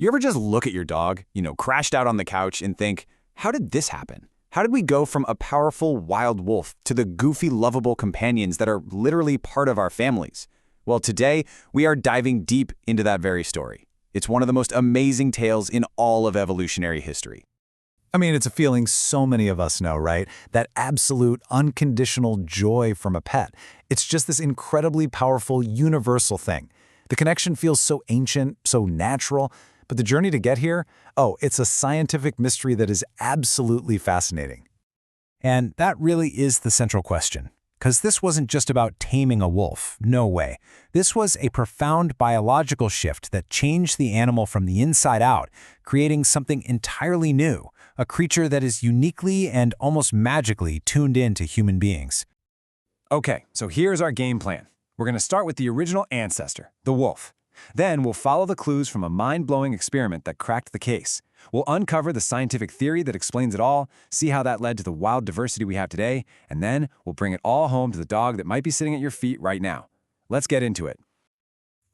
You ever just look at your dog, crashed out on the couch and think, how did this happen? How did we go from a powerful wild wolf to the goofy, lovable companions that are literally part of our families? Well, today, we are diving deep into that very story. It's one of the most amazing tales in all of evolutionary history. I mean, it's a feeling so many of us know, right? That absolute, unconditional joy from a pet. It's just this incredibly powerful, universal thing. The connection feels so ancient, so natural, but the journey to get here, it's a scientific mystery that is absolutely fascinating. And that really is the central question. Because this wasn't just about taming a wolf, no way. This was a profound biological shift that changed the animal from the inside out, creating something entirely new, a creature that is uniquely and almost magically tuned in to human beings. Okay, so here's our game plan. We're going to start with the original ancestor, the wolf. Then we'll follow the clues from a mind-blowing experiment that cracked the case. We'll uncover the scientific theory that explains it all, see how that led to the wild diversity we have today, and then we'll bring it all home to the dog that might be sitting at your feet right now. Let's get into it.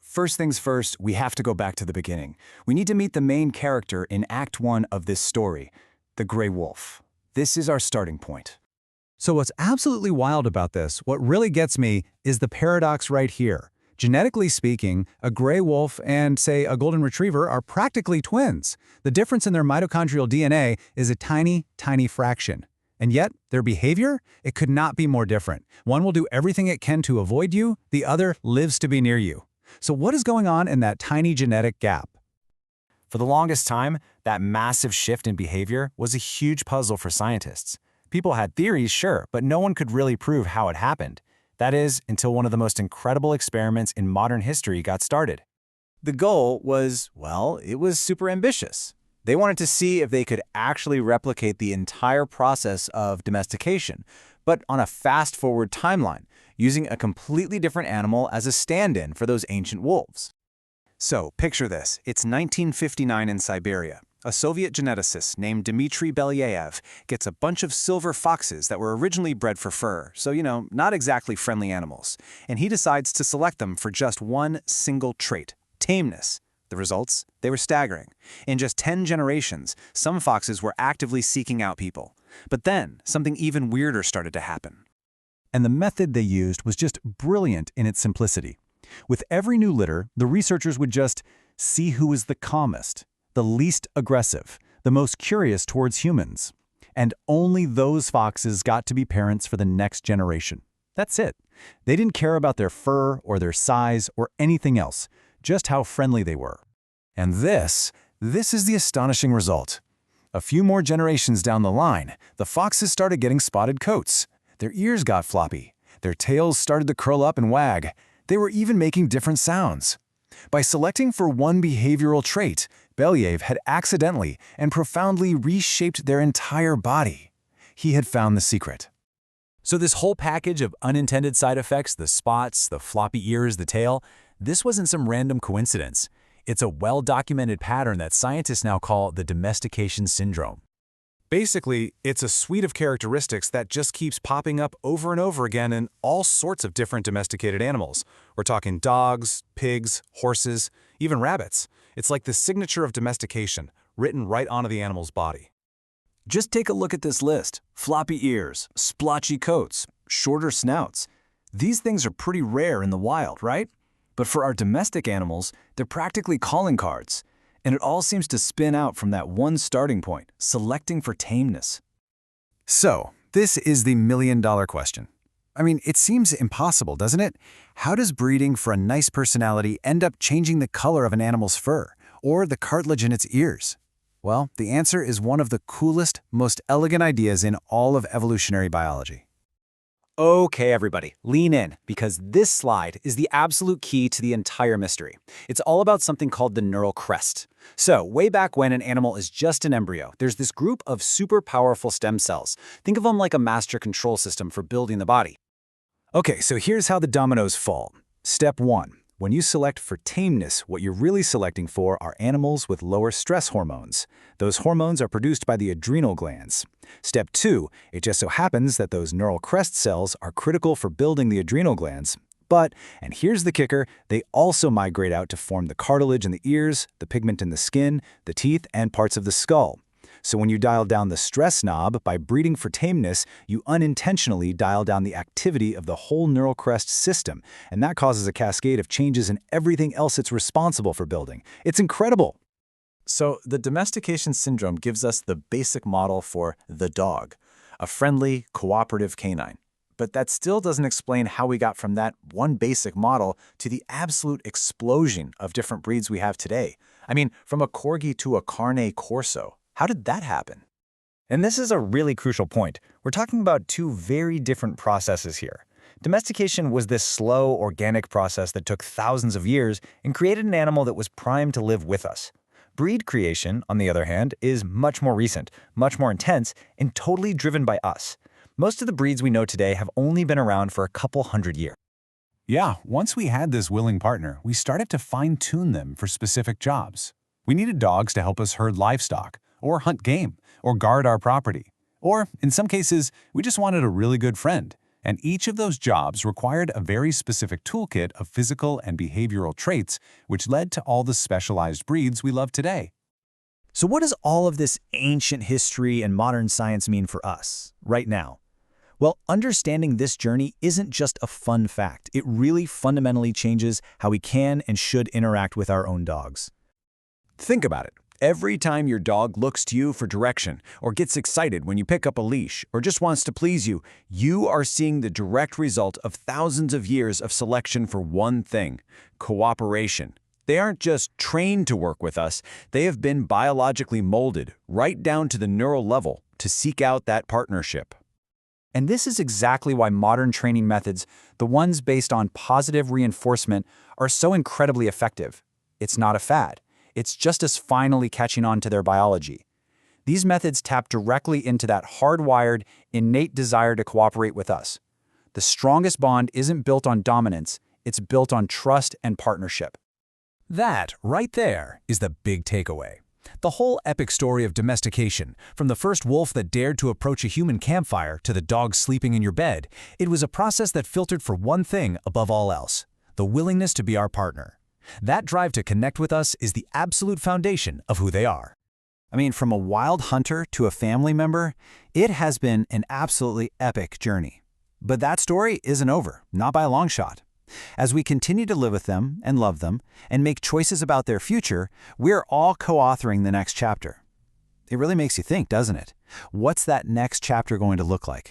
First things first, we have to go back to the beginning. We need to meet the main character in Act 1 of this story, the gray wolf. This is our starting point. So what's absolutely wild about this, what really gets me, is the paradox right here. Genetically speaking, a gray wolf and, say, a golden retriever are practically twins. The difference in their mitochondrial DNA is a tiny, tiny fraction. And yet, their behavior? It could not be more different. One will do everything it can to avoid you, the other lives to be near you. So what is going on in that tiny genetic gap? For the longest time, that massive shift in behavior was a huge puzzle for scientists. People had theories, sure, but no one could really prove how it happened. That is, until one of the most incredible experiments in modern history got started. The goal was, it was super ambitious. They wanted to see if they could actually replicate the entire process of domestication, but on a fast-forward timeline, using a completely different animal as a stand-in for those ancient wolves. So, picture this. It's 1959 in Siberia. A Soviet geneticist named Dmitry Belyaev gets a bunch of silver foxes that were originally bred for fur, so, not exactly friendly animals. And he decides to select them for just one single trait, tameness. The results? They were staggering. In just 10 generations, some foxes were actively seeking out people. But then, something even weirder started to happen. And the method they used was just brilliant in its simplicity. With every new litter, the researchers would just see who was the calmest, the least aggressive, the most curious towards humans. And only those foxes got to be parents for the next generation. That's it. They didn't care about their fur or their size or anything else, just how friendly they were. And this is the astonishing result. A few more generations down the line, the foxes started getting spotted coats. Their ears got floppy. Their tails started to curl up and wag. They were even making different sounds. By selecting for one behavioral trait, Belyaev had accidentally and profoundly reshaped their entire body. He had found the secret. So this whole package of unintended side effects, the spots, the floppy ears, the tail, this wasn't some random coincidence. It's a well-documented pattern that scientists now call the Domestication Syndrome. Basically, it's a suite of characteristics that just keeps popping up over and over again in all sorts of different domesticated animals. We're talking dogs, pigs, horses, even rabbits. It's like the signature of domestication, written right onto the animal's body. Just take a look at this list. Floppy ears, splotchy coats, shorter snouts. These things are pretty rare in the wild, right? But for our domestic animals, they're practically calling cards. And it all seems to spin out from that one starting point, selecting for tameness. So, this is the million-dollar question. I mean, it seems impossible, doesn't it? How does breeding for a nice personality end up changing the color of an animal's fur, or the cartilage in its ears? Well, the answer is one of the coolest, most elegant ideas in all of evolutionary biology. Okay, everybody, lean in, because this slide is the absolute key to the entire mystery. It's all about something called the neural crest. So, way back when an animal is just an embryo, there's this group of super powerful stem cells. Think of them like a master control system for building the body. Okay, so here's how the dominoes fall. Step 1. When you select for tameness, what you're really selecting for are animals with lower stress hormones. Those hormones are produced by the adrenal glands. Step 2, it just so happens that those neural crest cells are critical for building the adrenal glands, But, and here's the kicker, they also migrate out to form the cartilage in the ears, the pigment in the skin, the teeth, and parts of the skull. So when you dial down the stress knob by breeding for tameness, you unintentionally dial down the activity of the whole neural crest system, and that causes a cascade of changes in everything else it's responsible for building. It's incredible. So the domestication syndrome gives us the basic model for the dog, a friendly, cooperative canine. But that still doesn't explain how we got from that one basic model to the absolute explosion of different breeds we have today. I mean, from a corgi to a carne corso. How did that happen? And this is a really crucial point. We're talking about two very different processes here. Domestication was this slow, organic process that took thousands of years and created an animal that was primed to live with us. Breed creation, on the other hand, is much more recent, much more intense, and totally driven by us. Most of the breeds we know today have only been around for a couple hundred years. Yeah, once we had this willing partner, we started to fine-tune them for specific jobs. We needed dogs to help us herd livestock, or hunt game, or guard our property. Or, in some cases, we just wanted a really good friend. And each of those jobs required a very specific toolkit of physical and behavioral traits, which led to all the specialized breeds we love today. So what does all of this ancient history and modern science mean for us, right now? Well, understanding this journey isn't just a fun fact. It really fundamentally changes how we can and should interact with our own dogs. Think about it. Every time your dog looks to you for direction, or gets excited when you pick up a leash, or just wants to please you, you are seeing the direct result of thousands of years of selection for one thing: cooperation. They aren't just trained to work with us, they have been biologically molded, right down to the neural level, to seek out that partnership. And this is exactly why modern training methods, the ones based on positive reinforcement, are so incredibly effective. It's not a fad. It's just us finally catching on to their biology. These methods tap directly into that hardwired, innate desire to cooperate with us. The strongest bond isn't built on dominance, it's built on trust and partnership. That, right there, is the big takeaway. The whole epic story of domestication, from the first wolf that dared to approach a human campfire to the dog sleeping in your bed, it was a process that filtered for one thing above all else: the willingness to be our partner. That drive to connect with us is the absolute foundation of who they are. I mean, from a wild hunter to a family member, it has been an absolutely epic journey. But that story isn't over, not by a long shot. As we continue to live with them and love them and make choices about their future, we're all co-authoring the next chapter. It really makes you think, doesn't it? What's that next chapter going to look like?